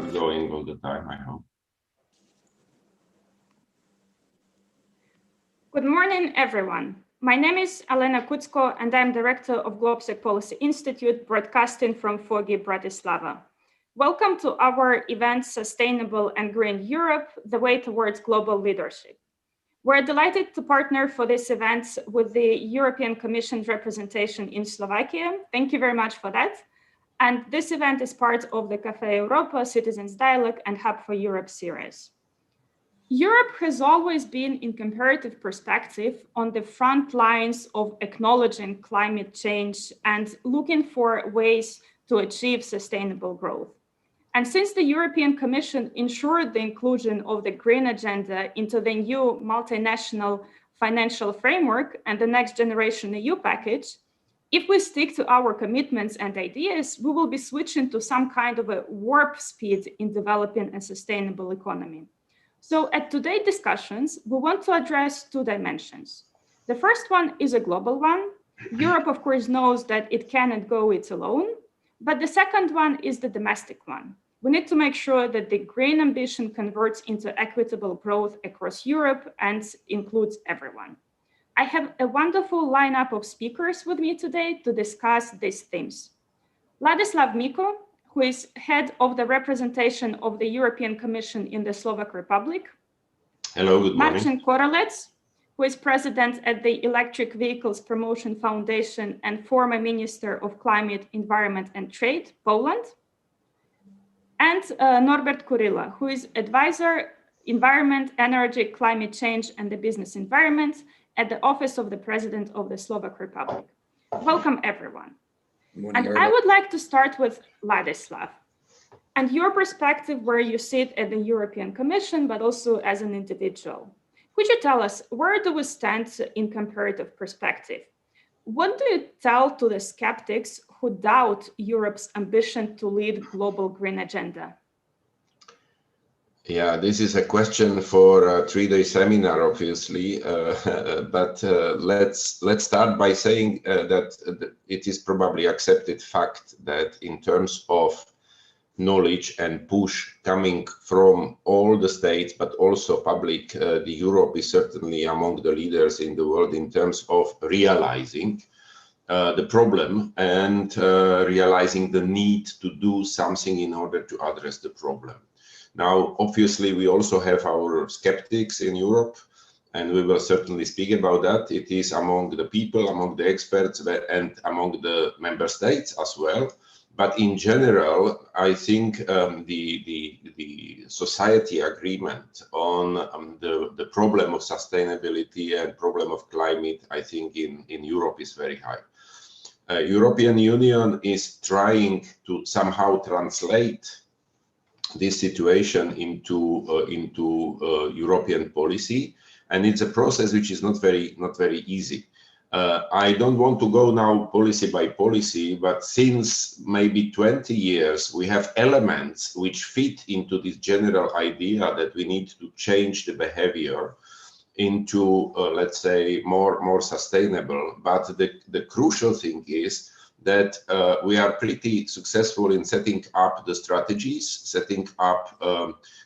not going all the time, I hope. Good morning, everyone. My name is Elena Kucko, and I'm Director of Globsec Policy Institute, broadcasting from foggy Bratislava. Welcome to our event, Sustainable and Green Europe, the way towards global leadership. We're delighted to partner for this event with the European Commission representation in Slovakia. Thank you very much for that. And this event is part of the Café Europa Citizens Dialogue and Hub for Europe series. Europe has always been in comparative perspective on the front lines of acknowledging climate change and looking for ways to achieve sustainable growth. And since the European Commission ensured the inclusion of the green agenda into the new Multinational Financial Framework and the NextGenEU package, if we stick to our commitments and ideas, we will be switching to some kind of a warp speed in developing a sustainable economy. So at today's discussions, we want to address two dimensions. The first one is a global one. Europe, of course, knows that it cannot go it alone, but the second one is the domestic one. We need to make sure that the green ambition converts into equitable growth across Europe and includes everyone. I have a wonderful lineup of speakers with me today to discuss these themes. Ladislav Miko, who is head of the representation of the European Commission in the Slovak Republic. Hello, good morning. Marcin Korolec, who is president at the Electric Vehicles Promotion Foundation and former Minister of Climate, Environment and Trade, Poland. And Norbert Kurila, who is advisor, Environment, Energy, Climate Change and the Business Environment at the Office of the President of the Slovak Republic. Welcome, everyone. And I would like to start with Ladislav and your perspective where you sit at the European Commission, but also as an individual. Could you tell us, where do we stand in comparative perspective? What do you tell to the skeptics who doubt Europe's ambition to lead global green agenda? Yeah, this is a question for a 3-day seminar, obviously, but let's start by saying that it is probably accepted fact that in terms of knowledge and push coming from all the states, but also public, the Europe is certainly among the leaders in the world in terms of realizing the problem and realizing the need to do something in order to address the problem. Now, obviously, we also have our skeptics in Europe, and we will certainly speak about that. It is among the people, among the experts, and among the member states as well. But in general, I think the society agreement on the problem of sustainability and problem of climate, I think in Europe is very high. European Union is trying to somehow translate this situation into European policy, and it's a process which is not very easy. I don't want to go now policy by policy, but since maybe 20 years, we have elements which fit into this general idea that we need to change the behavior into, let's say, more sustainable. But the crucial thing is that we are pretty successful in setting up the strategies, setting up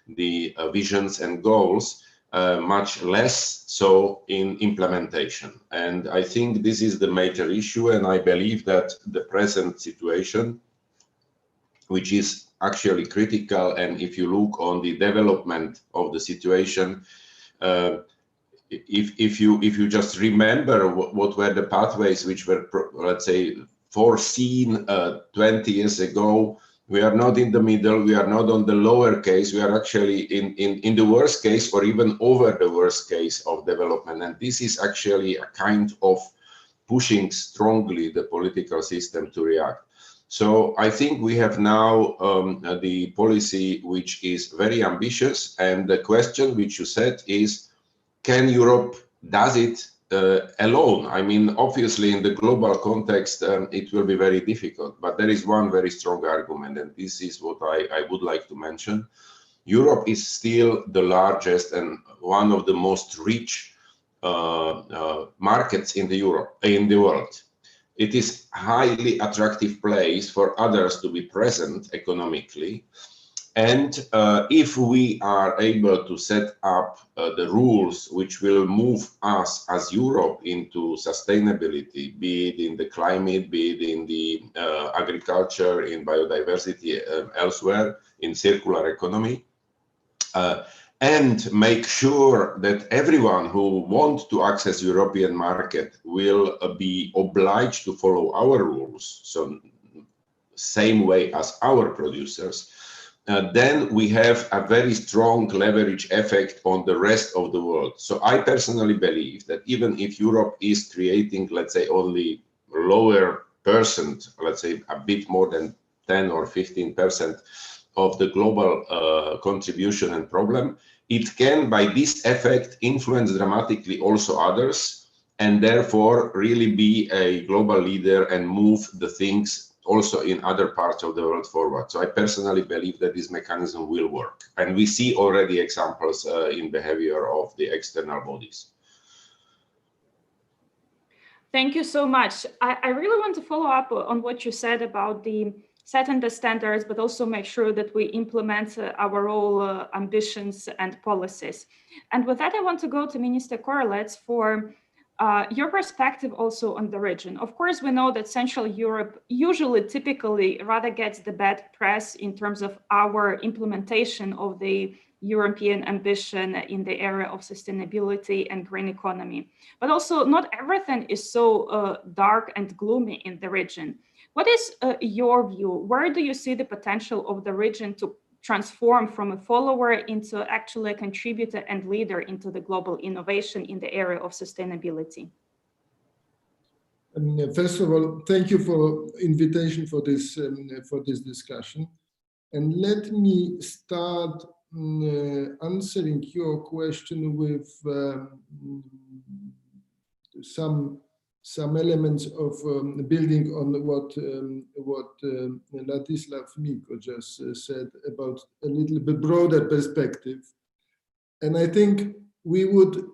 the visions and goals, much less so in implementation. And I think this is the major issue, and I believe that the present situation, which is actually critical, and if you look on the development of the situation, if you just remember what were the pathways which were, let's say, foreseen 20 years ago, we are not in the middle, we are not on the lower case, we are actually in the worst case or even over the worst case of development. And this is actually a kind of pushing strongly the political system to react. So I think we have now the policy which is very ambitious, and the question which you said is, can Europe does it alone? I mean, obviously in the global context, it will be very difficult, but there is one very strong argument, and this is what I would like to mention. Europe is still the largest and one of the most rich markets in the world. It is highly attractive place for others to be present economically. And if we are able to set up the rules which will move us as Europe into sustainability, be it in the climate, be it in the agriculture, in biodiversity, elsewhere, in circular economy, and make sure that everyone who wants to access European market will be obliged to follow our rules, so same way as our producers, then we have a very strong leverage effect on the rest of the world. So I personally believe that even if Europe is creating, let's say, only lower percent, let's say a bit more than 10 or 15% of the global contribution and problem, it can, by this effect, influence dramatically also others, and therefore really be a global leader and move the things also in other parts of the world forward. So I personally believe that this mechanism will work. And we see already examples in behavior of the external bodies. Thank you so much. I really want to follow up on what you said about the setting the standards, but also make sure that we implement our all ambitions and policies. And with that, I want to go to Minister Korolets for your perspective also on the region. Of course, we know that Central Europe usually typically rather gets the bad press in terms of our implementation of the European ambition in the area of sustainability and green economy. But also not everything is so dark and gloomy in the region. What is your view? Where do you see the potential of the region to transform from a follower into actually a contributor and leader into the global innovation in the area of sustainability? First of all, thank you for invitation for this discussion. And let me start answering your question with some elements of building on what Ladislav Miko just said about a little bit broader perspective. And I think we would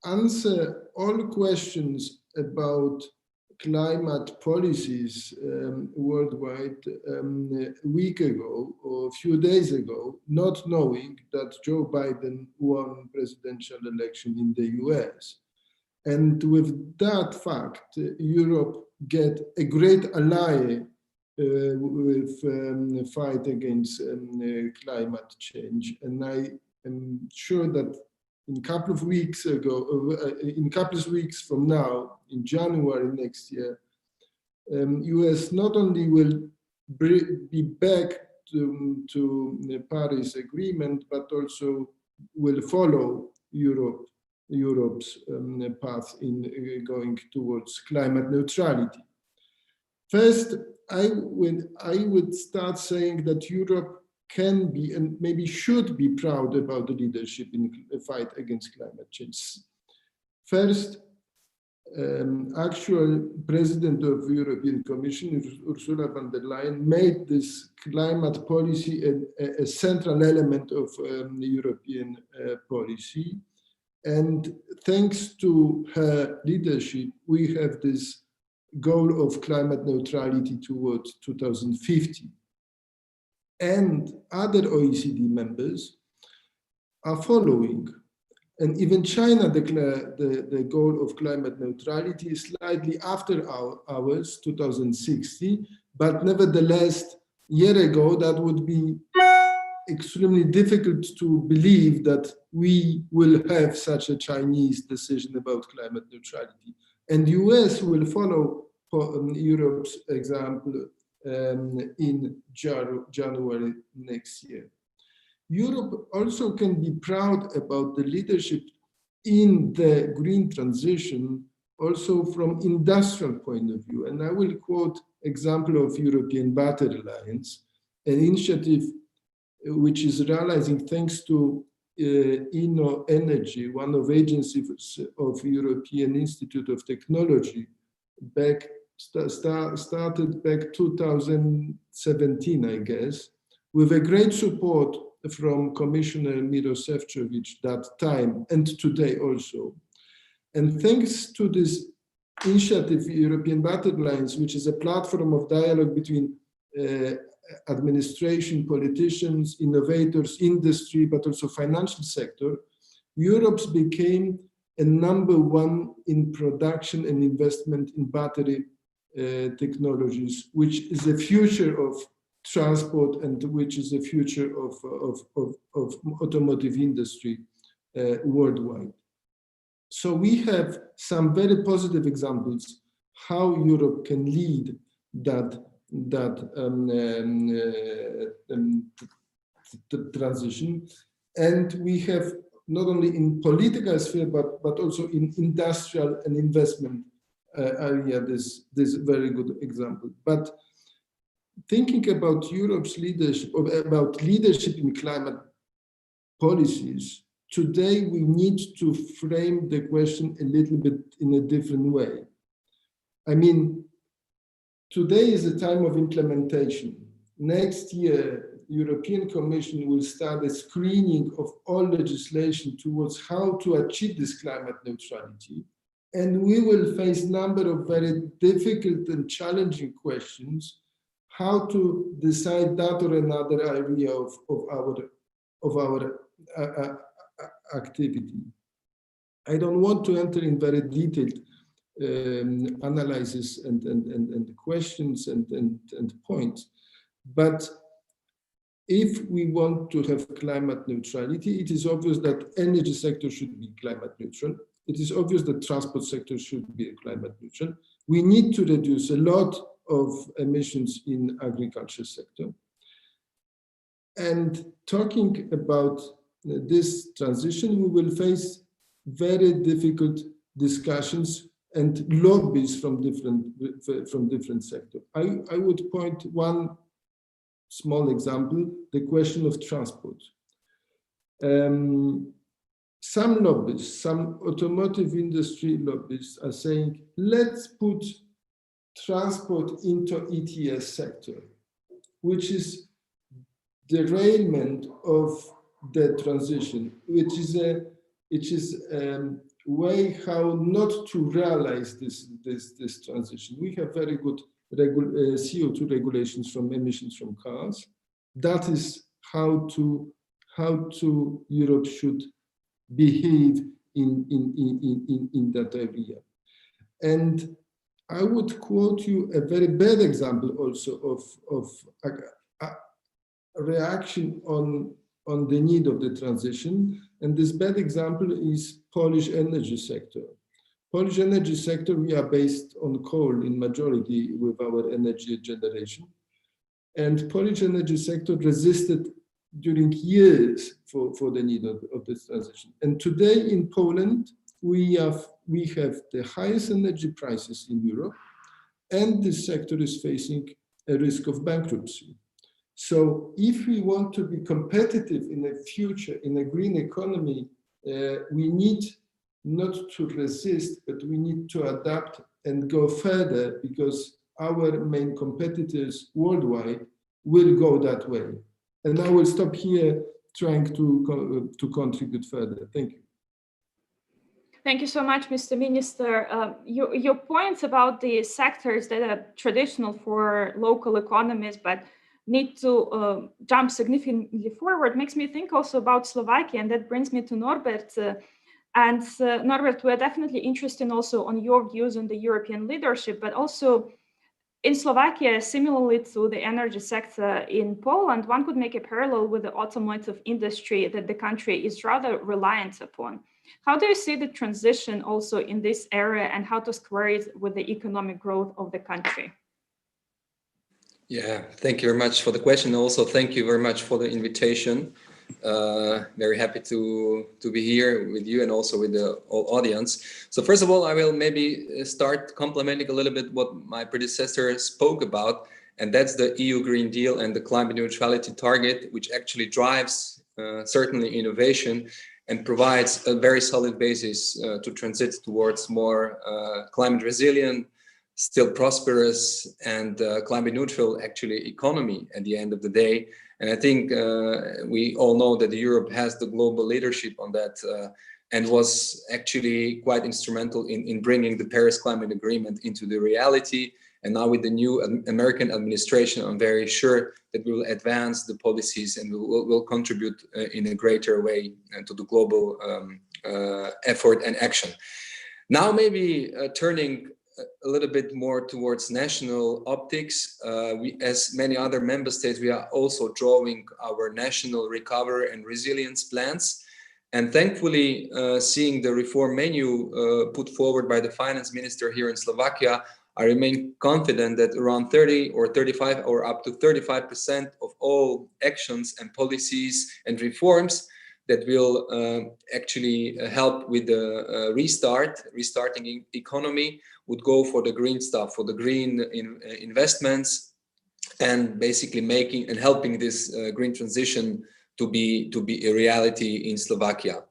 answer all questions about climate policies worldwide a week ago or a few days ago, not knowing that Joe Biden won presidential election in the US. And with that fact, Europe get a great ally with fight against climate change. And I am sure that in a couple of weeks from now, in January next year, US not only will be back to the Paris Agreement, but also will follow Europe's path in going towards climate neutrality. First, I would start saying that Europe can be and maybe should be proud about the leadership in the fight against climate change. First, actual President of the European Commission, Ursula von der Leyen, made this climate policy a central element of the European policy. And thanks to her leadership, we have this goal of climate neutrality towards 2050. And other OECD members are following. And even China declared the goal of climate neutrality slightly after ours, 2060. But nevertheless, a year ago, that would be extremely difficult to believe that we will have such a Chinese decision about climate neutrality. And the US will follow Europe's example in January next year. Europe also can be proud about the leadership in the green transition, also from industrial point of view. And I will quote example of European Battery Alliance, an initiative which is realizing thanks to Inno Energy, one of agencies of European Institute of Technology, started back 2017, I guess, with a great support from Commissioner Miro Šefčovič that time and today also. And thanks to this initiative, European Battery Alliance, which is a platform of dialogue between administration, politicians, innovators, industry, but also financial sector, Europe became a #1 in production and investment in battery technologies, which is the future of transport and which is the future of automotive industry worldwide. So we have some very positive examples how Europe can lead that transition, and we have not only in political sphere but also in industrial and investment area this very good example. But thinking about Europe's leadership, about leadership in climate policies, today we need to frame the question a little bit in a different way. I mean, today is the time of implementation. Next year, European Commission will start a screening of all legislation towards how to achieve this climate neutrality. And we will face a number of very difficult and challenging questions, how to decide that or another area of our activity. I don't want to enter in very detailed analysis and questions and points, but if we want to have climate neutrality, it is obvious that energy sector should be climate neutral. It is obvious that transport sector should be climate neutral. We need to reduce a lot of emissions in agriculture sector. And talking about this transition, we will face very difficult discussions and lobbies from different sectors. I would point one small example, the question of transport. Some lobbyists, some automotive industry lobbyists are saying, let's put transport into ETS sector, which is derailment of the transition, which is a way how not to realize this transition. We have very good CO2 regulations from emissions from cars. That is how Europe should behave in that area. And I would quote you a very bad example also of a reaction on the need of the transition. And this bad example is Polish energy sector. Polish energy sector, we are based on coal in majority with our energy generation. And Polish energy sector resisted during years for the need of this transition. And today in Poland, we have the highest energy prices in Europe, and this sector is facing a risk of bankruptcy. So if we want to be competitive in the future, in a green economy, we need not to resist, but we need to adapt and go further, because our main competitors worldwide will go that way. And I will stop here trying to contribute further. Thank you. Thank you so much, Mr. Minister. Your points about the sectors that are traditional for local economies but need to jump significantly forward makes me think also about Slovakia, and that brings me to Norbert. Norbert, we're definitely interested also on your views on the European leadership, but also in Slovakia, similarly to the energy sector in Poland, one could make a parallel with the automotive industry that the country is rather reliant upon. How do you see the transition also in this area, and how to square it with the economic growth of the country? Yeah, thank you very much for the question. Also, thank you very much for the invitation. Very happy to be here with you and also with the whole audience. So first of all, I will maybe start complementing a little bit what my predecessor spoke about, and that's the EU Green Deal and the climate neutrality target, which actually drives certainly innovation and provides a very solid basis to transit towards more climate resilient, still prosperous and climate neutral actually economy at the end of the day. And I think we all know that Europe has the global leadership on that and was actually quite instrumental in bringing the Paris Climate Agreement into the reality And now with the new American administration, I'm very sure that we will advance the policies and will contribute in a greater way to the global effort and action. Now, maybe turning a little bit more towards national optics, we, as many other member states, we are also drawing our national recovery and resilience plans. And thankfully, seeing the reform menu put forward by the finance minister here in Slovakia, I remain confident that around 30 or 35 or up to 35% of all actions and policies and reforms that will actually help with the restarting economy would go for the green stuff, for the green investments, and basically making and helping this green transition to be a reality in Slovakia.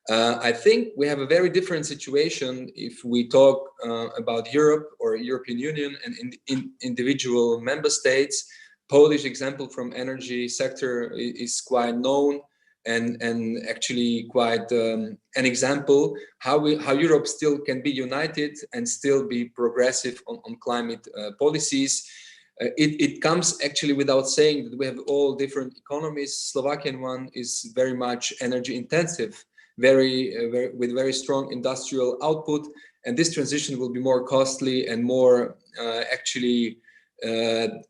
I think we have a very different situation if we talk about Europe or European Union and in individual member states. Polish example from energy sector is quite known and actually quite an example how Europe still can be united and still be progressive on climate policies. It comes actually without saying that we have all different economies. Slovakian one is very much energy intensive, with very strong industrial output, and this transition will be more costly and more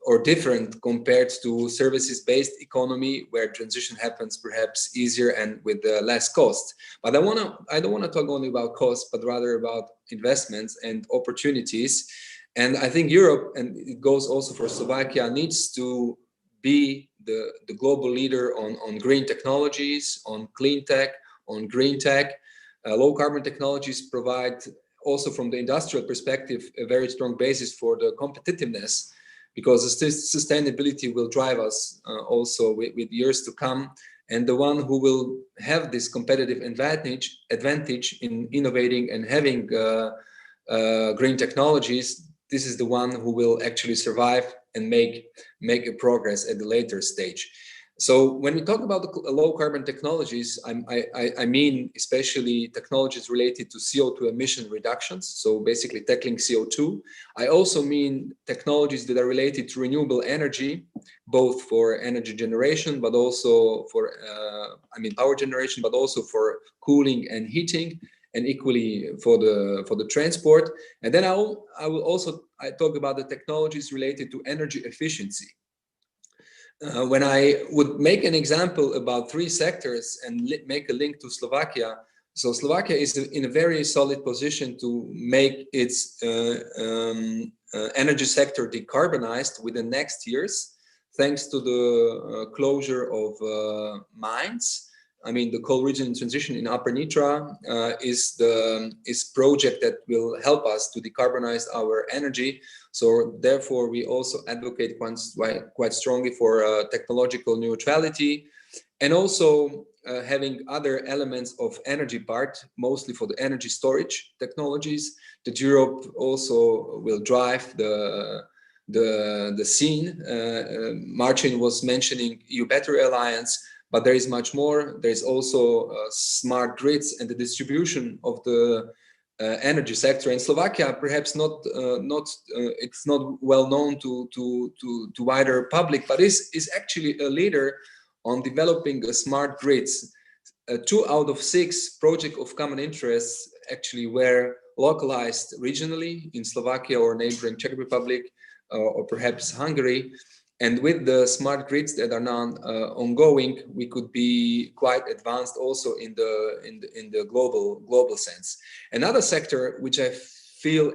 or different compared to services-based economy, where transition happens perhaps easier and with less cost. But I don't want to talk only about cost, but rather about investments and opportunities. And I think Europe, and it goes also for Slovakia, needs to be the global leader on green technologies, on clean tech, on green tech. Low carbon technologies provide also from the industrial perspective a very strong basis for the competitiveness, because sustainability will drive us also with years to come. And the one who will have this competitive advantage in innovating and having green technologies, this is the one who will actually survive and make a progress at the later stage. So when we talk about the low carbon technologies, I mean especially technologies related to CO2 emission reductions, so basically tackling CO2. I also mean technologies that are related to renewable energy, both for energy generation, but also for power generation, but also for cooling and heating, and equally for the transport. And then I will also talk about the technologies related to energy efficiency. When I would make an example about three sectors and make a link to Slovakia, so Slovakia is in a very solid position to make its energy sector decarbonized within next years, thanks to the closure of mines. I mean, the coal region transition in Upper Nitra is project that will help us to decarbonize our energy. So therefore, we also advocate quite strongly for technological neutrality, and also having other elements of energy part, mostly for the energy storage technologies, that Europe also will drive the scene. Marcin was mentioning EU Battery Alliance, but there is much more. There is also smart grids and the distribution of the energy sector in Slovakia. Perhaps it's not well known to wider public, but is actually a leader on developing smart grids. 2 out of 6 projects of common interest actually were localized regionally in Slovakia or neighboring Czech Republic or perhaps Hungary. And with the smart grids that are now ongoing, we could be quite advanced also in the global sense. Another sector which I feel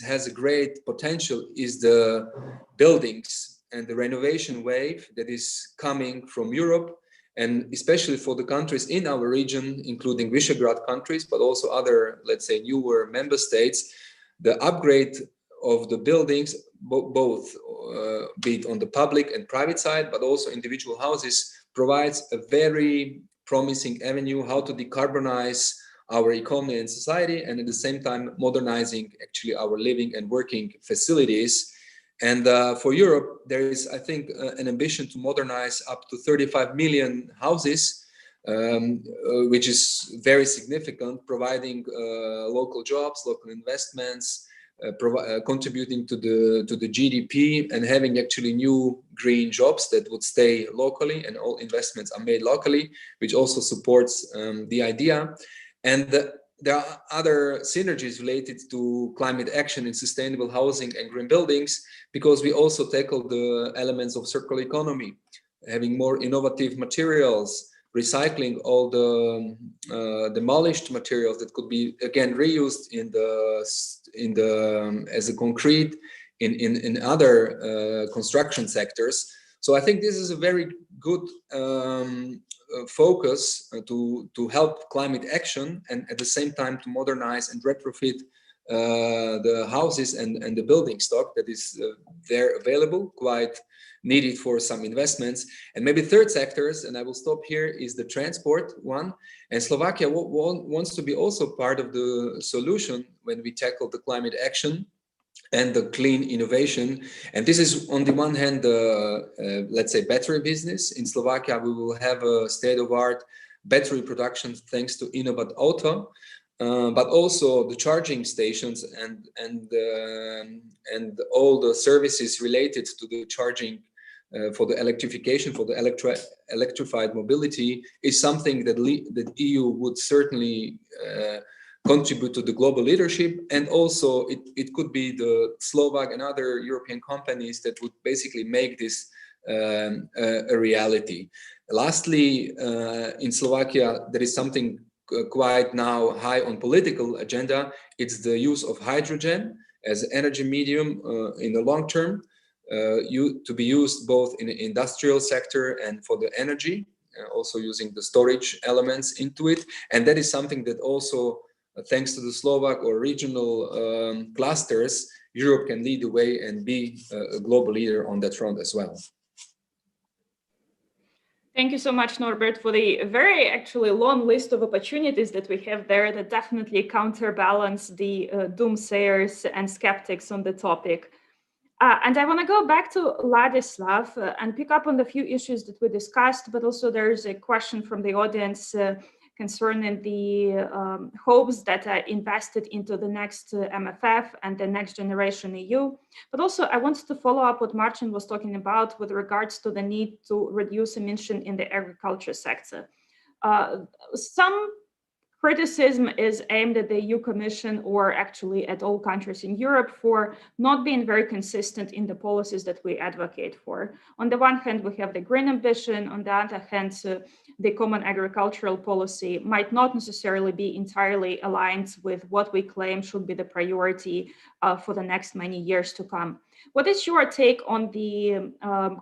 has a great potential is the buildings and the renovation wave that is coming from Europe, and especially for the countries in our region, including Visegrad countries, but also other, let's say, newer member states. The upgrade of the buildings, both be it on the public and private side, but also individual houses, provides a very promising avenue how to decarbonize our economy and society, and at the same time modernizing actually our living and working facilities. And for Europe, there is, I think, an ambition to modernize up to 35 million houses, which is very significant, providing local jobs, local investments, contributing to the GDP and having actually new green jobs that would stay locally, and all investments are made locally, which also supports the idea. And there are other synergies related to climate action in sustainable housing and green buildings, because we also tackle the elements of circular economy, having more innovative materials, recycling all the demolished materials that could be again reused as a concrete in other construction sectors. So I think this is a very good focus to help climate action, and at the same time to modernize and retrofit the houses and the building stock that is there available, quite needed for some investments. And maybe third sectors, and I will stop here, is the transport one. And Slovakia wants to be also part of the solution when we tackle the climate action and the clean innovation. And this is on the one hand, let's say, battery business. In Slovakia, we will have a state-of-art battery production thanks to Innovat Auto. But also the charging stations and all the services related to the charging for the electrification, for the electrified mobility, is something that the EU would certainly contribute to the global leadership. And also it could be the Slovak and other European companies that would basically make this a reality. Lastly, in Slovakia, there is something quite now high on political agenda. It's the use of hydrogen as an energy medium in the long term, to be used both in the industrial sector and for the energy, also using the storage elements into it. And that is something that also, thanks to the Slovak or regional clusters, Europe can lead the way and be a global leader on that front as well. Thank you so much, Norbert, for the very actually long list of opportunities that we have there that definitely counterbalance the doomsayers and skeptics on the topic. And I want to go back to Ladislav and pick up on the few issues that we discussed, but also there's a question from the audience concerning the hopes that are invested into the next MFF and the NextGenEU. But also I wanted to follow up what Martin was talking about with regards to the need to reduce emission in the agriculture sector. Some criticism is aimed at the EU Commission, or actually at all countries in Europe, for not being very consistent in the policies that we advocate for. On the one hand, we have the green ambition. On the other hand, the common agricultural policy might not necessarily be entirely aligned with what we claim should be the priority for the next many years to come. What is your take on the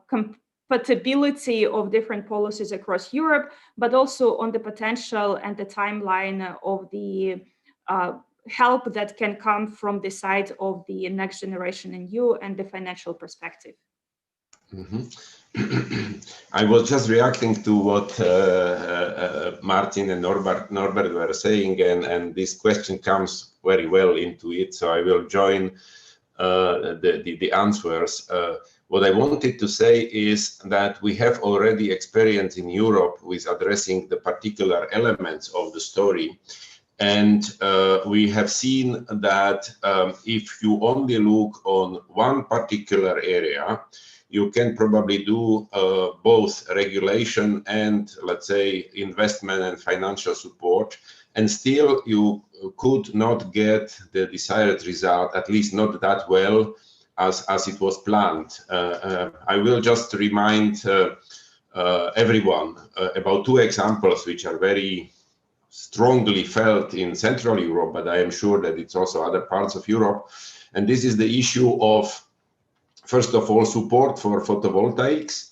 compatibility of different policies across Europe, but also on the potential and the timeline of the help that can come from the side of the NextGenEU and the financial perspective? I was just reacting to what Martin and Norbert were saying, and this question comes very well into it, so I will join the answers. What I wanted to say is that we have already experience in Europe with addressing the particular elements of the story. And we have seen that if you only look on one particular area, you can probably do both regulation and, let's say, investment and financial support, and still you could not get the desired result, at least not that well as it was planned. I will just remind everyone about two examples which are very strongly felt in Central Europe, but I am sure that it's also other parts of Europe. And this is the issue of, first of all, support for photovoltaics,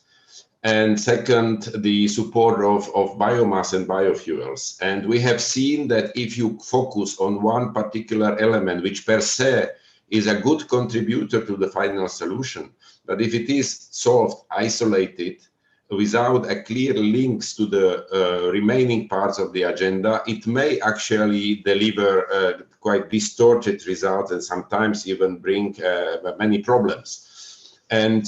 and second, the support of biomass and biofuels. And we have seen that if you focus on one particular element, which per se is a good contributor to the final solution, but if it is solved isolated without a clear links to the remaining parts of the agenda, it may actually deliver quite distorted results and sometimes even bring many problems. And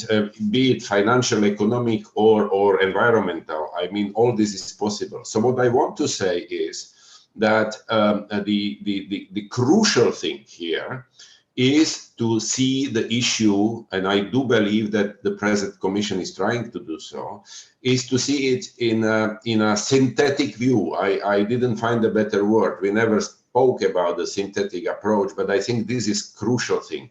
be it financial, economic, or environmental, I mean, all this is possible. So what I want to say is that the crucial thing here is to see the issue, and I do believe that the present Commission is trying to do so, is to see it in a synthetic view. I didn't find a better word. We never spoke about the synthetic approach, but I think this is crucial thing,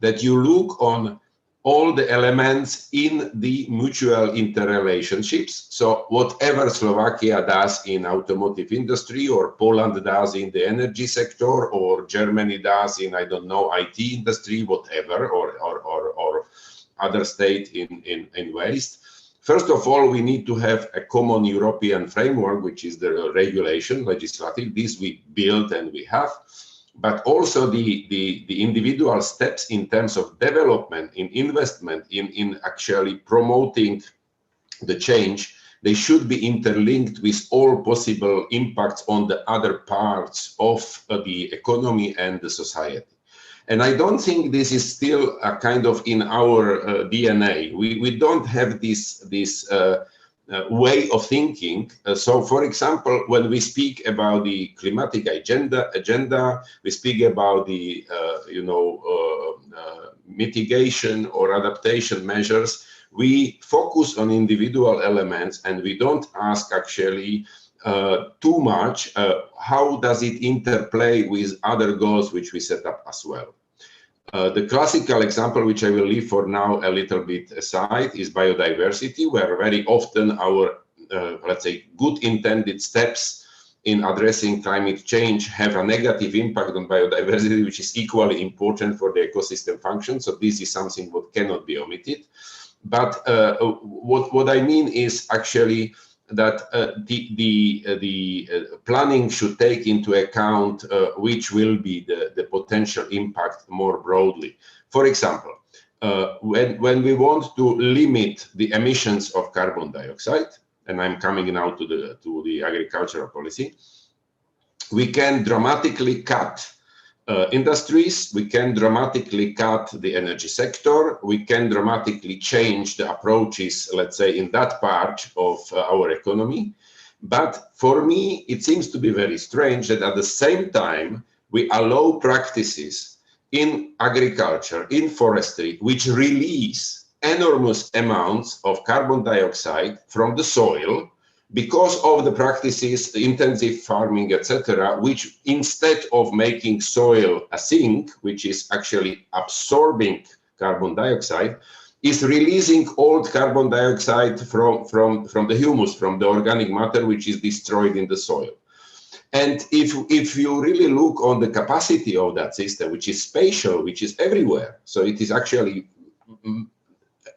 that you look on all the elements in the mutual interrelationships. So whatever Slovakia does in automotive industry, or Poland does in the energy sector, or Germany does in, I don't know, IT industry, whatever, or other state in waste. First of all, we need to have a common European framework, which is the regulation, legislative. This we build and we have. But also the individual steps in terms of development, in investment, in actually promoting the change, they should be interlinked with all possible impacts on the other parts of the economy and the society. And I don't think this is still a kind of in our DNA. We don't have this way of thinking. So, for example, when we speak about the climatic agenda, we speak about the mitigation or adaptation measures. We focus on individual elements, and we don't ask actually too much how does it interplay with other goals which we set up as well. The classical example, which I will leave for now a little bit aside, is biodiversity, where very often our, let's say, good intended steps in addressing climate change have a negative impact on biodiversity, which is equally important for the ecosystem function. So this is something what cannot be omitted. But what I mean is actually that the planning should take into account which will be the potential impact more broadly. For example, when we want to limit the emissions of carbon dioxide, and I'm coming now to the agricultural policy, we can dramatically cut industries, we can dramatically cut the energy sector, we can dramatically change the approaches, let's say, in that part of our economy. But for me, it seems to be very strange that at the same time, we allow practices in agriculture, in forestry, which release enormous amounts of carbon dioxide from the soil, because of the practices, intensive farming, etc., which instead of making soil a sink, which is actually absorbing carbon dioxide, is releasing old carbon dioxide from the humus, from the organic matter, which is destroyed in the soil. And if you really look on the capacity of that system, which is spatial, which is everywhere, so it is actually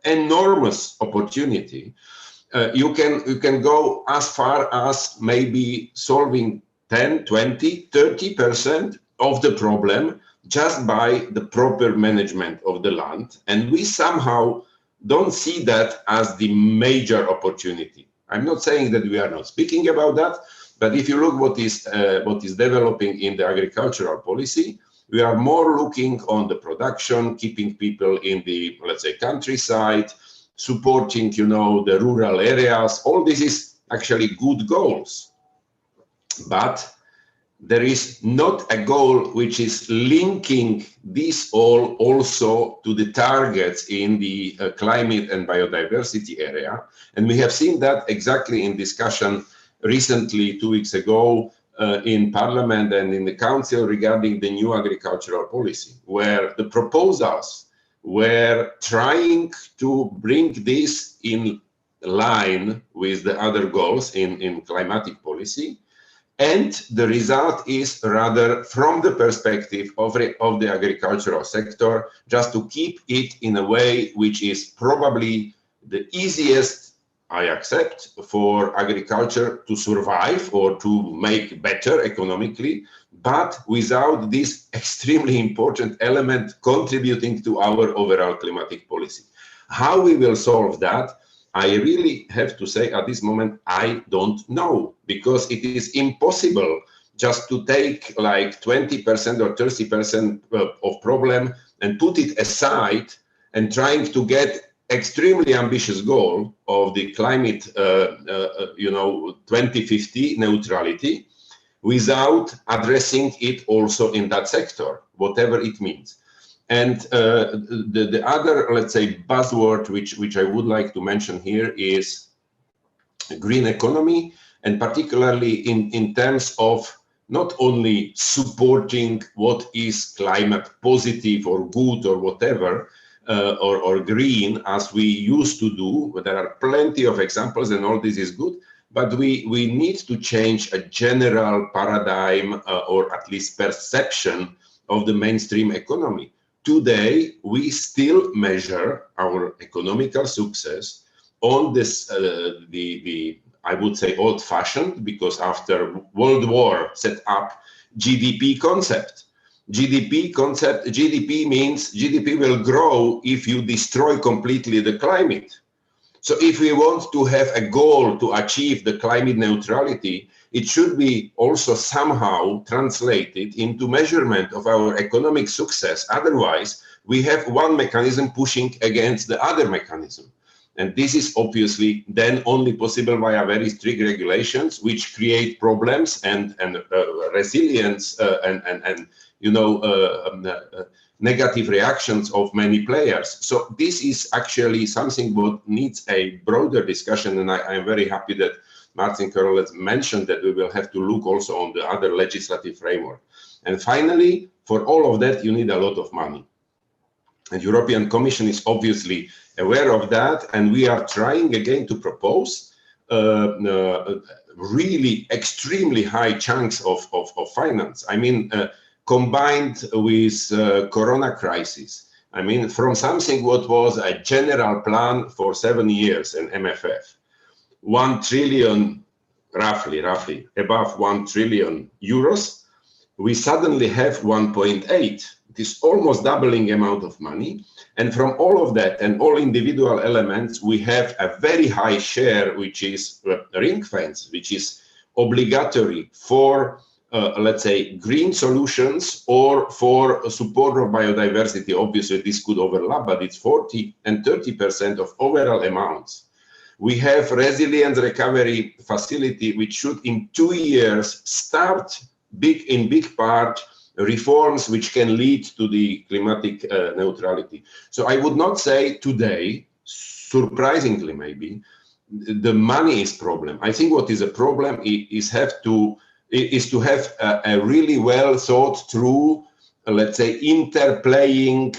enormous opportunity. You can go as far as maybe solving 10, 20, 30% of the problem just by the proper management of the land. And we somehow don't see that as the major opportunity. I'm not saying that we are not speaking about that, but if you look what is developing in the agricultural policy, we are more looking on the production, keeping people in the, let's say, countryside, supporting, the rural areas. All this is actually good goals, but there is not a goal which is linking this all also to the targets in the climate and biodiversity area. And we have seen that exactly in discussion recently, 2 weeks ago, in Parliament and in the Council regarding the new agricultural policy, where the proposals were trying to bring this in line with the other goals in climatic policy. And the result is rather from the perspective of the agricultural sector, just to keep it in a way which is probably the easiest, I accept, for agriculture to survive or to make better economically, but without this extremely important element contributing to our overall climatic policy. How we will solve that, I really have to say at this moment, I don't know, because it is impossible just to take like 20% or 30% of problem and put it aside and trying to get extremely ambitious goal of the climate, 2050 neutrality, without addressing it also in that sector, whatever it means. And the other, let's say, buzzword which I would like to mention here is green economy, and particularly in terms of not only supporting what is climate positive or good or whatever, or green as we used to do. There are plenty of examples and all this is good, but we need to change a general paradigm or at least perception of the mainstream economy. Today, we still measure our economical success on this, I would say old-fashioned, because after World War set up GDP concept. GDP means GDP will grow if you destroy completely the climate. So if we want to have a goal to achieve the climate neutrality, it should be also somehow translated into measurement of our economic success. Otherwise, we have one mechanism pushing against the other mechanism. And this is obviously then only possible via very strict regulations, which create problems and resilience and you know, negative reactions of many players. So this is actually something what needs a broader discussion, and I am very happy that Martin Karol has mentioned that we will have to look also on the other legislative framework. And finally, for all of that, you need a lot of money. And European Commission is obviously aware of that, and we are trying again to propose really extremely high chunks of finance. I mean, combined with Corona crisis. I mean, from something what was a general plan for 7 years in MFF, 1 trillion, roughly above 1 trillion euros, we suddenly have 1.8. It is almost doubling amount of money. And from all of that and all individual elements, we have a very high share, which is ring fence, which is obligatory for let's say, green solutions or for support of biodiversity. Obviously, this could overlap, but it's 40 and 30% of overall amounts. We have resilience recovery facility, which should in 2 years start in big part reforms which can lead to the climatic neutrality. So I would not say today, surprisingly maybe, the money is problem. I think what is a problem is to have a really well thought through, let's say, interplaying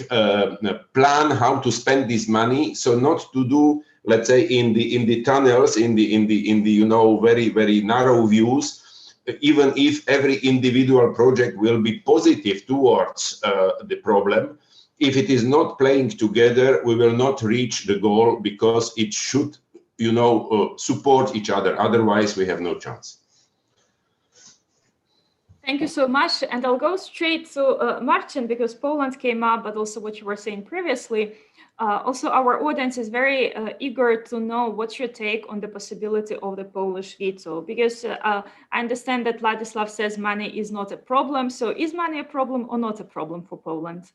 plan how to spend this money. So not to do, let's say, in the tunnels, in the you know, very narrow views. Even if every individual project will be positive towards the problem, if it is not playing together, we will not reach the goal, because it should, you know, support each other. Otherwise, we have no chance. Thank you so much. And I'll go straight to Martin, because Poland came up, but also what you were saying previously. Also, our audience is very eager to know what's your take on the possibility of the Polish veto, because I understand that Ladislav says money is not a problem. So is money a problem or not a problem for Poland?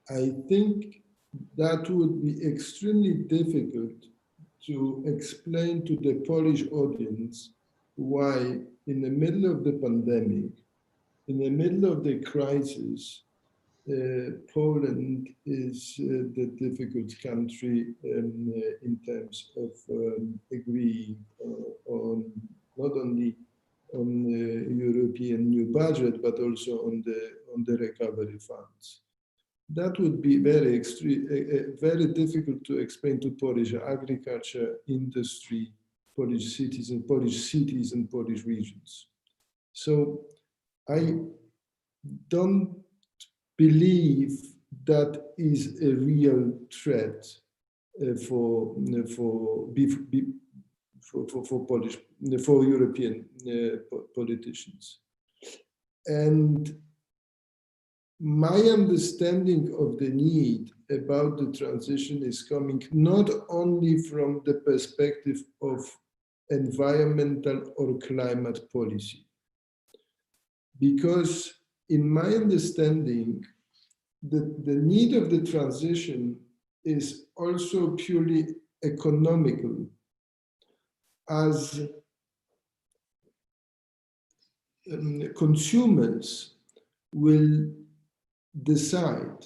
I think that would be extremely difficult to explain to the Polish audience why, in the middle of the pandemic, in the middle of the crisis, Poland is the difficult country in terms of agreeing on not only on the European new budget, but also on the recovery funds. That would be very difficult to explain to Polish agriculture, industry, Polish cities and Polish regions. So I don't believe that is a real threat for European politicians. And my understanding of the need about the transition is coming not only from the perspective of environmental or climate policy, because in my understanding, the need of the transition is also purely economical, as consumers will decide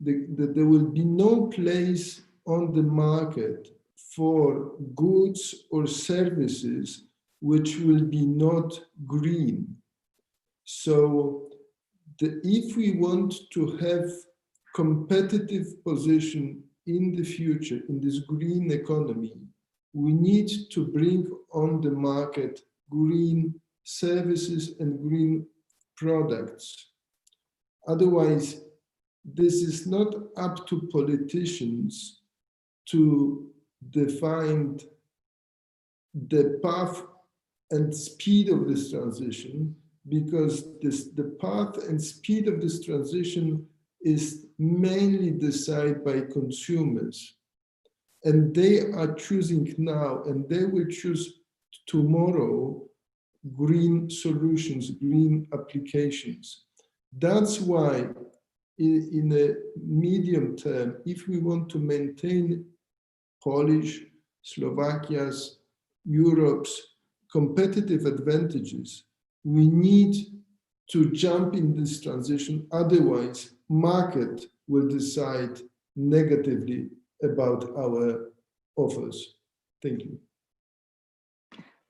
that there will be no place on the market for goods or services which will be not green. So if we want to have competitive position in the future in this green economy, we need to bring on the market green services and green products. Otherwise, this is not up to politicians to define the path and speed of this transition, because the path and speed of this transition is mainly decided by consumers. And they are choosing now, and they will choose tomorrow green solutions, green applications. That's why in a medium term, if we want to maintain Polish, Slovakia's, Europe's competitive advantages, we need to jump in this transition. Otherwise, market will decide negatively about our offers. Thank you.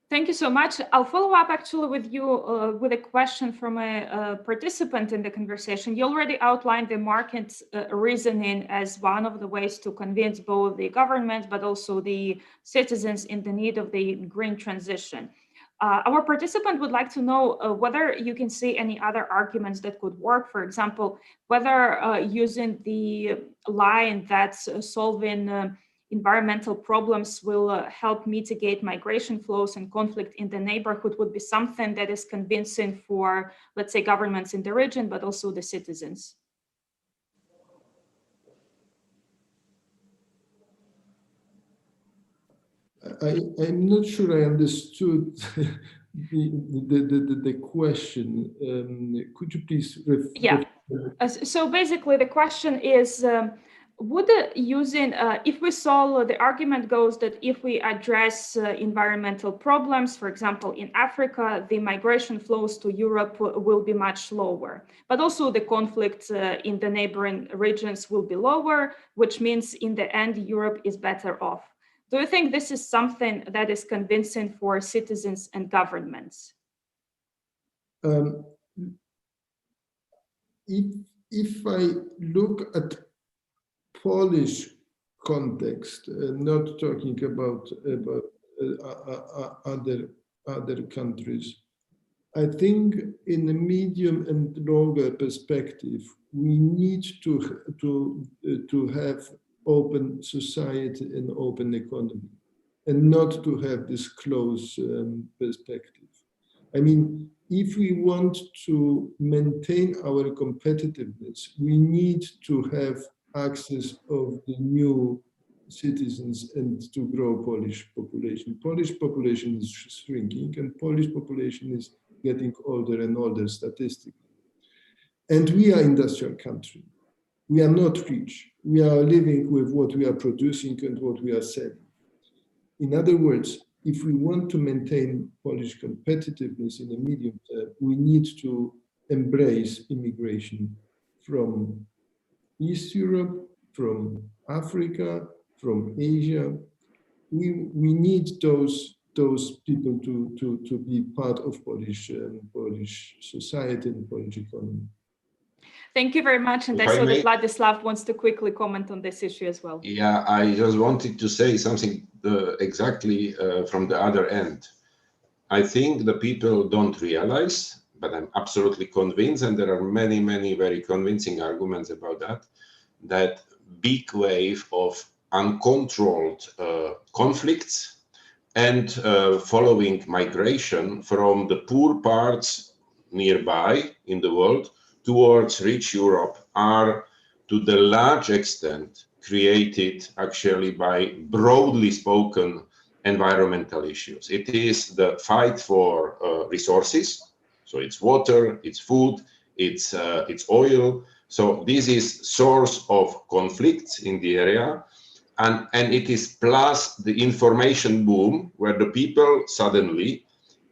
Thank you so much. I'll follow up actually with you with a question from a participant in the conversation. You already outlined the market reasoning as one of the ways to convince both the government, but also the citizens in the need of the green transition. Our participant would like to know whether you can see any other arguments that could work. For example, whether using the line that solving environmental problems will help mitigate migration flows and conflict in the neighborhood would be something that is convincing for, let's say, governments in the region, but also the citizens. I'm not sure I understood the question. Could you please repeat? Yeah. So basically, the question is, would using, if we solve, the argument goes that if we address environmental problems, for example, in Africa, the migration flows to Europe will be much lower, but also the conflicts in the neighboring regions will be lower, which means in the end, Europe is better off. Do you think this is something that is convincing for citizens and governments? If I look at Polish context, not talking about other countries, I think in a medium and longer perspective, we need to have open society and open economy, and not to have this close perspective. I mean, if we want to maintain our competitiveness, we need to have access of the new citizens and to grow Polish population. Polish population is shrinking, and Polish population is getting older and older statistically. And we are an industrial country. We are not rich. We are living with what we are producing and what we are selling. In other words, if we want to maintain Polish competitiveness in the medium term, we need to embrace immigration from East Europe, from Africa, from Asia. We need those people to be part of Polish society and Polish economy. Thank you very much. And I saw that Vladislav wants to quickly comment on this issue as well. Yeah, I just wanted to say something exactly from the other end. I think the people don't realize, but I'm absolutely convinced, and there are many, many very convincing arguments about that big wave of uncontrolled conflicts and following migration from the poor parts nearby in the world towards rich Europe are to the large extent created actually by broadly spoken environmental issues. It is the fight for resources. So it's water, it's food, it's oil. So this is source of conflicts in the area. And it is plus the information boom where the people suddenly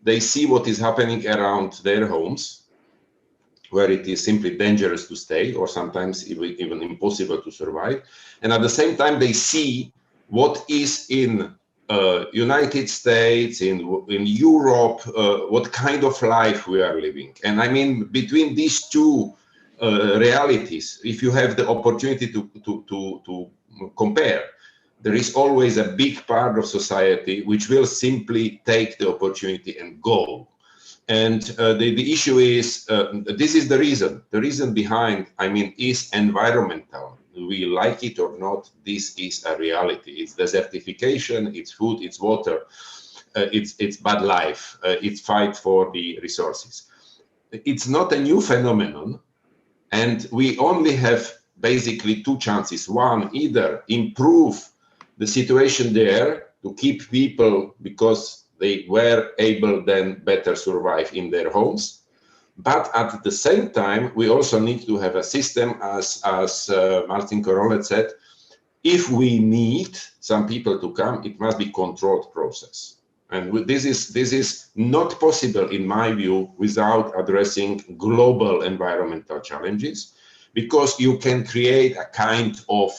they see what is happening around their homes, where it is simply dangerous to stay, or sometimes even impossible to survive. And at the same time, they see what is in United States, in Europe, what kind of life we are living. And I mean, between these two realities, if you have the opportunity to compare, there is always a big part of society which will simply take the opportunity and go. And the issue is, this is the reason behind, I mean, is environmental. We like it or not, this is a reality. It's desertification, it's food, it's water, it's bad life, it's fight for the resources. It's not a new phenomenon, and we only have basically two chances. One, either improve the situation there to keep people, because they were able then better survive in their homes. But at the same time, we also need to have a system, as Martin Korolet said, if we need some people to come, it must be controlled process. And this is not possible, in my view, without addressing global environmental challenges, because you can create a kind of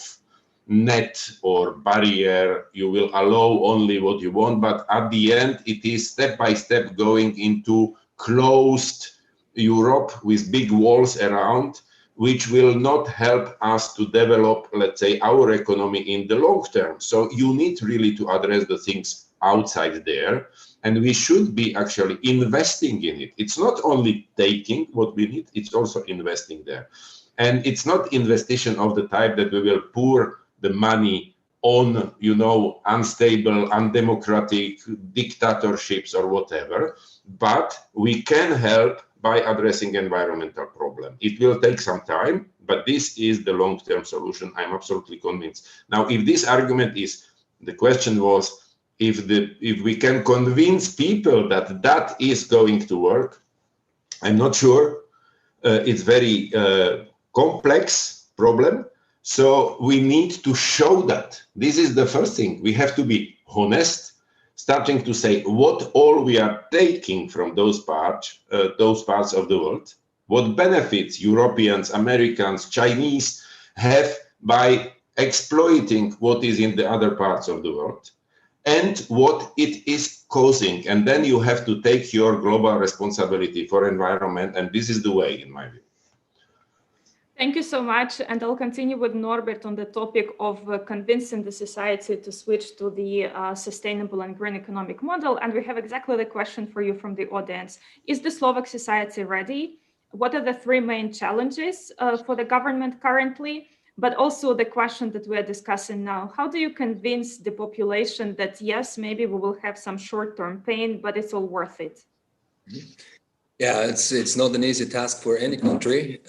net or barrier. You will allow only what you want, but at the end, it is step by step going into closed Europe with big walls around, which will not help us to develop, let's say, our economy in the long term. So you need really to address the things outside there, and we should be actually investing in it. It's not only taking what we need, it's also investing there. And it's not investigation of the type that we will pour the money on, you know, unstable, undemocratic dictatorships or whatever, but we can help by addressing environmental problem. It will take some time, but this is the long-term solution. I'm absolutely convinced. Now, if this argument is, the question was, if we can convince people that that is going to work, I'm not sure. It's very complex problem. So we need to show that. This is the first thing. We have to be honest, starting to say what all we are taking from those parts of the world, what benefits Europeans, Americans, Chinese have by exploiting what is in the other parts of the world, and what it is causing. And then you have to take your global responsibility for environment, and this is the way, in my view. Thank you so much. And I'll continue with Norbert on the topic of convincing the society to switch to the sustainable and green economic model. And we have exactly the question for you from the audience. Is the Slovak society ready? What are the three main challenges for the government currently? But also the question that we're discussing now, how do you convince the population that, yes, maybe we will have some short-term pain, but it's all worth it? Yeah, it's not an easy task for any country,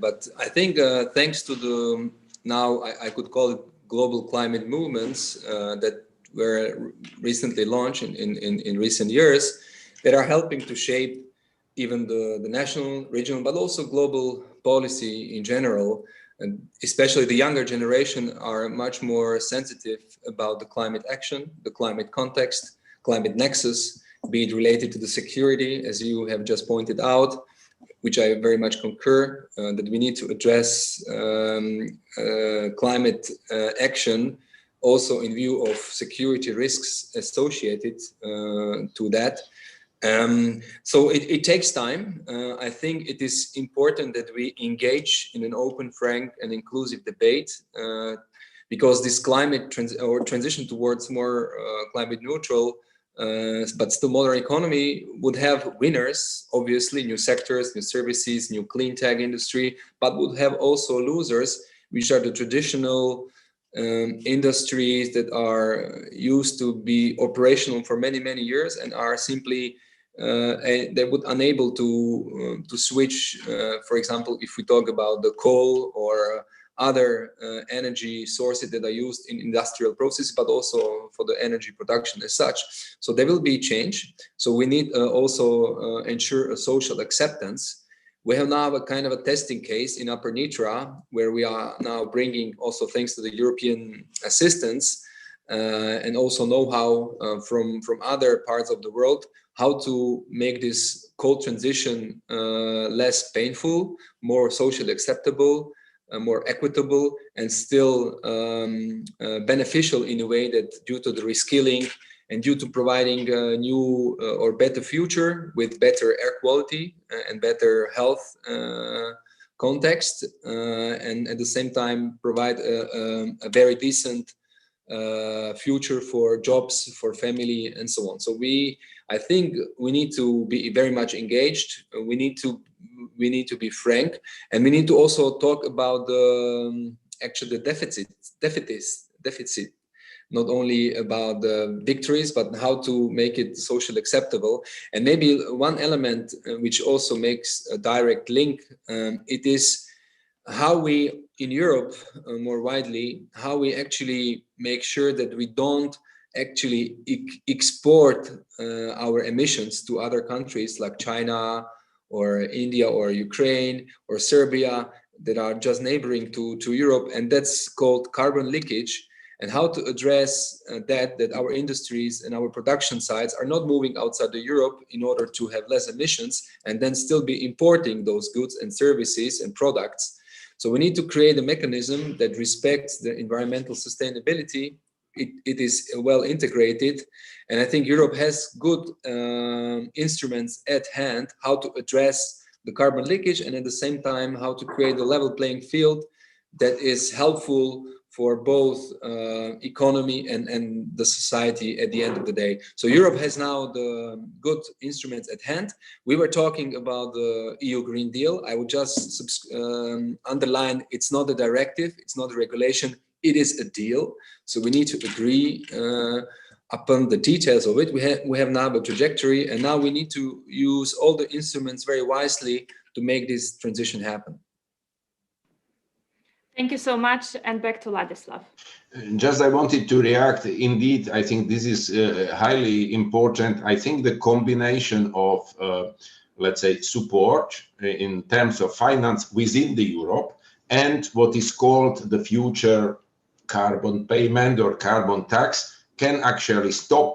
but I think thanks to the, now I could call it global climate movements that were recently launched in recent years, that are helping to shape even the national, regional, but also global policy in general. And especially the younger generation are much more sensitive about the climate action, the climate context, climate nexus, be it related to the security, as you have just pointed out, which I very much concur, that we need to address climate action also in view of security risks associated to that. So it takes time. I think it is important that we engage in an open, frank, and inclusive debate, because this climate transition towards more climate neutral but still modern economy would have winners, obviously, new sectors, new services, new clean tech industry, but would have also losers, which are the traditional industries that are used to be operational for many, many years and are simply they would unable to switch. For example, if we talk about the coal or other energy sources that are used in industrial processes, but also for the energy production as such. So there will be change. So we need also ensure a social acceptance. We have now a kind of a testing case in Upper Nitra, where we are now bringing also, thanks to the European assistance and also know-how from other parts of the world, how to make this cold transition less painful, more socially acceptable, more equitable, and still beneficial in a way that due to the reskilling and due to providing a new or better future with better air quality and better health context, and at the same time provide a very decent future for jobs, for family, and so on. So I think we need to be very much engaged. We need to be frank, and we need to also talk about the actually the deficit, not only about the victories, but how to make it socially acceptable. And maybe one element which also makes a direct link, it is how we in Europe more widely, how we actually make sure that we don't actually export our emissions to other countries like China or India or Ukraine or Serbia that are just neighboring to Europe, and that's called carbon leakage. And how to address that our industries and our production sites are not moving outside of Europe in order to have less emissions and then still be importing those goods and services and products. So we need to create a mechanism that respects the environmental sustainability. It is well integrated, and I think Europe has good instruments at hand how to address the carbon leakage, and at the same time how to create a level playing field that is helpful for both economy and the society at the end of the day. So Europe has now the good instruments at hand. We were talking about the EU Green Deal. I would just underline, it's not a directive, it's not a regulation, it is a deal. So we need to agree upon the details of it. We have now a trajectory, and now we need to use all the instruments very wisely to make this transition happen. Thank you so much, and back to Ladislav. Just I wanted to react. Indeed, I think this is highly important. I think the combination of, let's say, support in terms of finance within the Europe and what is called the future carbon payment or carbon tax can actually stop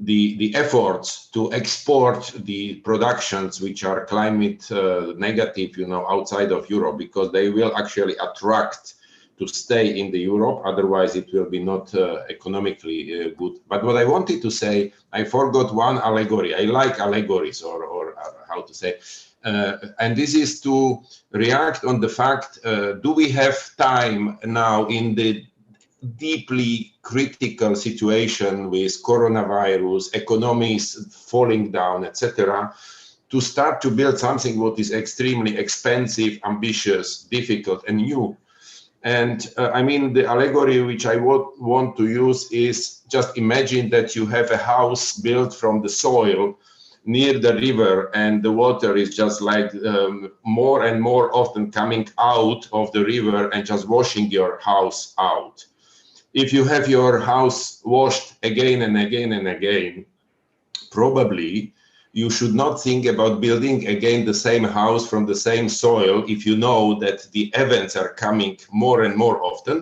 the efforts to export the productions which are climate negative, outside of Europe, because they will actually attract to stay in the Europe. Otherwise, it will be not economically good. But what I wanted to say, I forgot one allegory. I like allegories, or how to say, and this is to react on the fact: do we have time now in the deeply critical situation with coronavirus, economies falling down, etc., to start to build something what is extremely expensive, ambitious, difficult, and new? And I mean, the allegory which I want to use is just imagine that you have a house built from the soil near the river, and the water is just like more and more often coming out of the river and just washing your house out. If you have your house washed again and again and again, probably you should not think about building again the same house from the same soil if you know that the events are coming more and more often.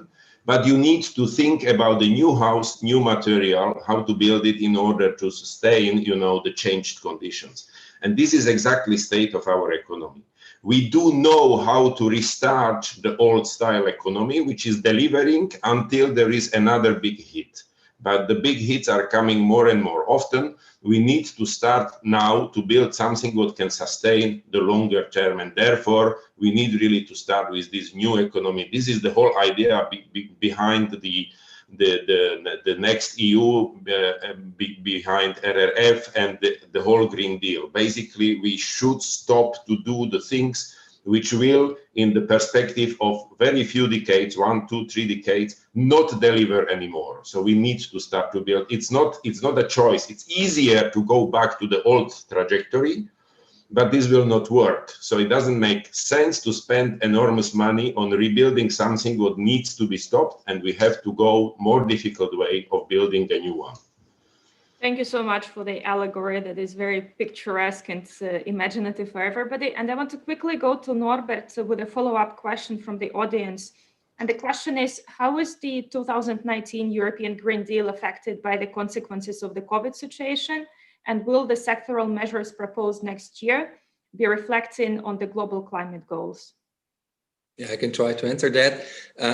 But you need to think about the new house, new material, how to build it in order to sustain, the changed conditions. And this is exactly the state of our economy. We do know how to restart the old style economy, which is delivering until there is another big hit. But the big hits are coming more and more often. We need to start now to build something that can sustain the longer term. And therefore, we need really to start with this new economy. This is the whole idea behind the NextGenEU, behind RRF and the whole Green Deal. Basically, we should stop to do the things which will, in the perspective of very few decades, 1, 2, 3 decades, not deliver anymore. So we need to start to build. It's not a choice. It's easier to go back to the old trajectory, but this will not work. So it doesn't make sense to spend enormous money on rebuilding something that needs to be stopped, and we have to go more difficult way of building a new one. Thank you so much for the allegory that is very picturesque and imaginative for everybody. And I want to quickly go to Norbert with a follow-up question from the audience. And the question is, how is the 2019 European Green Deal affected by the consequences of the COVID situation? And will the sectoral measures proposed next year be reflecting on the global climate goals? Yeah, I can try to answer that.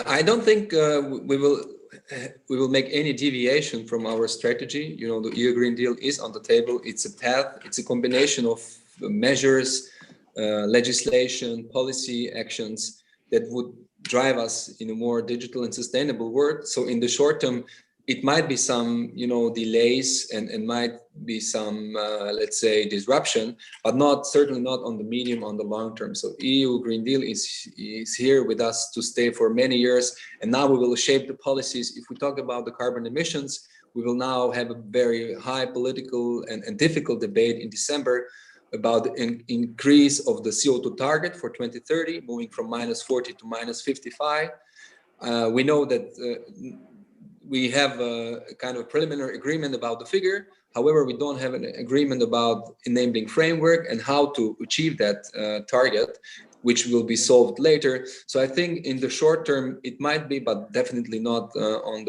I don't think we will make any deviation from our strategy. You know, the EU Green Deal is on the table. It's a path. It's a combination of measures, legislation, policy actions that would drive us in a more digital and sustainable world. So in the short term, it might be some, you know, delays and might be some, let's say, disruption, but certainly not on the medium, on the long term. So EU Green Deal is here with us to stay for many years. And now we will shape the policies. If we talk about the carbon emissions, we will now have a very high political and difficult debate in December about the increase of the CO2 target for 2030, moving from -40 to -55. We know that we have a kind of preliminary agreement about the figure. However, we don't have an agreement about enabling framework and how to achieve that target, which will be solved later. So I think in the short term, it might be, but definitely not on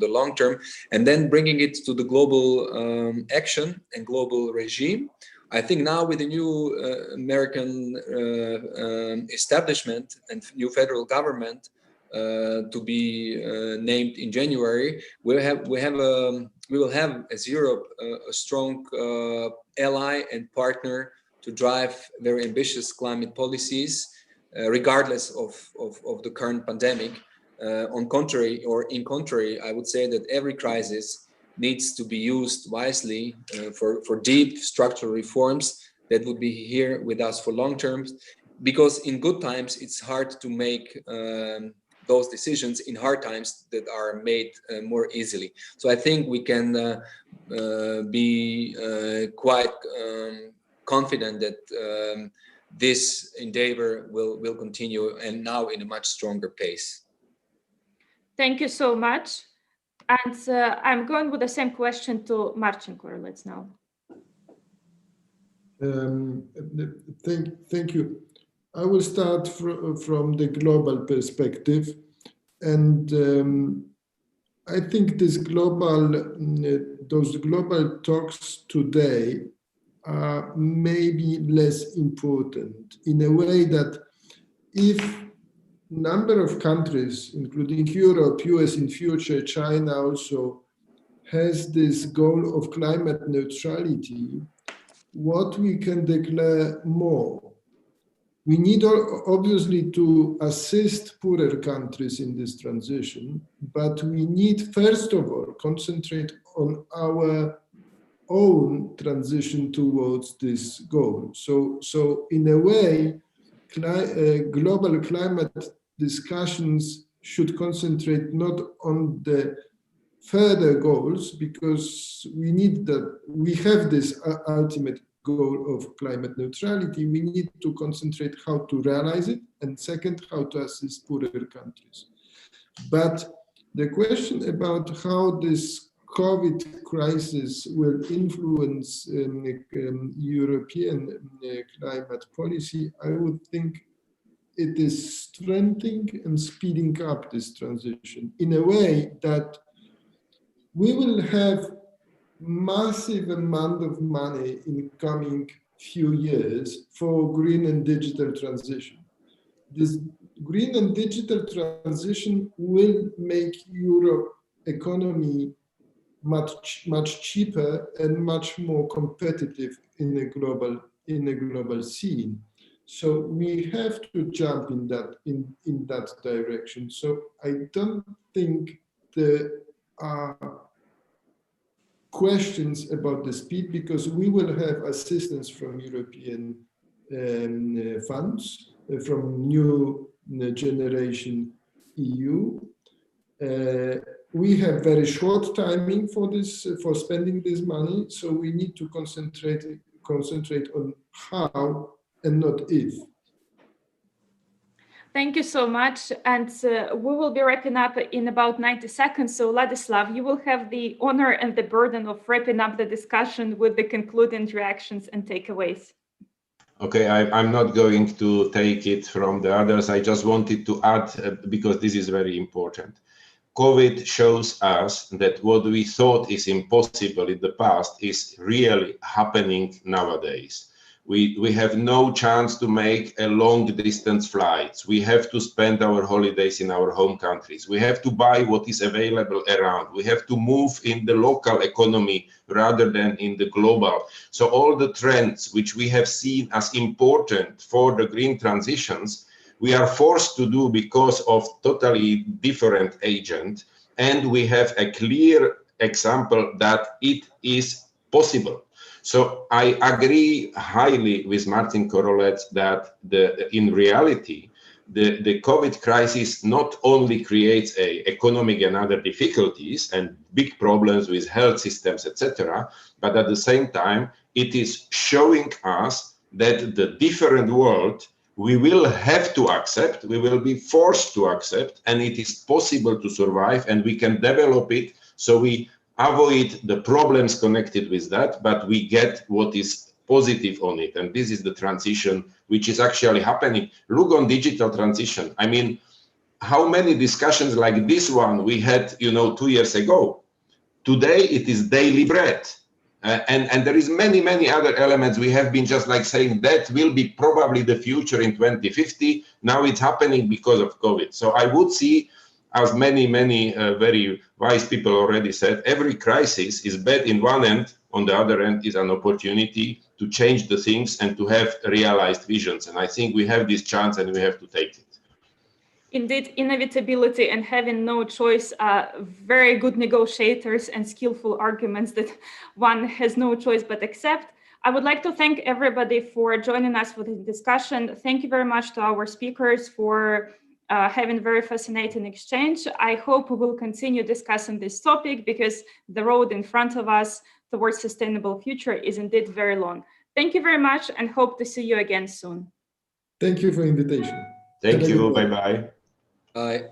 the long term. And then bringing it to the global action and global regime. I think now with the new American establishment and new federal government, to be named in January, we will have as Europe a strong ally and partner to drive very ambitious climate policies, regardless of the current pandemic. In contrary, I would say that every crisis needs to be used wisely for deep structural reforms that would be here with us for long term, because in good times it's hard to make those decisions in hard times that are made more easily. So I think we can be quite confident that this endeavor will continue, and now in a much stronger pace. Thank you so much. And I'm going with the same question to Marcin Korolec now. Thank you. I will start from the global perspective, and I think those global talks today are maybe less important, in a way that if number of countries, including Europe, US in future, China also, has this goal of climate neutrality, what we can declare more? We need obviously to assist poorer countries in this transition, but we need first of all concentrate on our own transition towards this goal. So in a way, global climate discussions should concentrate not on the further goals, because we have this ultimate goal of climate neutrality. We need to concentrate how to realize it, and second, how to assist poorer countries. But the question about how this COVID crisis will influence European climate policy, I would think it is strengthening and speeding up this transition in a way that we will have massive amount of money in coming few years for green and digital transition. This green and digital transition will make Europe economy much cheaper and much more competitive in a global scene. So we have to jump in that direction. So I don't think there are questions about the speed, because we will have assistance from European funds, from new generation EU. We have very short timing for this, for spending this money, so we need to concentrate on how and not if. Thank you so much. And we will be wrapping up in about 90 seconds. So Ladislav, you will have the honor and the burden of wrapping up the discussion with the concluding reactions and takeaways. Okay, I'm not going to take it from the others. I just wanted to add, because this is very important. COVID shows us that what we thought is impossible in the past is really happening nowadays. We have no chance to make a long distance flights. We have to spend our holidays in our home countries. We have to buy what is available around. We have to move in the local economy rather than in the global. So all the trends which we have seen as important for the green transitions, we are forced to do because of totally different agent. And we have a clear example that it is possible. So I agree highly with Martin Korolet that in reality, the COVID crisis not only creates economic and other difficulties and big problems with health systems, etc., but at the same time, it is showing us that the different world we will have to accept, we will be forced to accept, and it is possible to survive, and we can develop it so we avoid the problems connected with that, but we get what is positive on it. And this is the transition which is actually happening. Look on digital transition. I mean, how many discussions like this one we had, 2 years ago? Today, it is daily bread. And there is many other elements. We have been just like saying that will be probably the future in 2050. Now it's happening because of COVID. So I would see, as many very wise people already said, every crisis is bad in one end, on the other end is an opportunity to change the things and to have realized visions. And I think we have this chance and we have to take it. Indeed, inevitability and having no choice are very good negotiators and skillful arguments that one has no choice but accept. I would like to thank everybody for joining us for the discussion. Thank you very much to our speakers for having very fascinating exchange. I hope we will continue discussing this topic because the road in front of us towards sustainable future is indeed very long. Thank you very much and hope to see you again soon. Thank you for the invitation. Thank you. Bye-bye. Bye.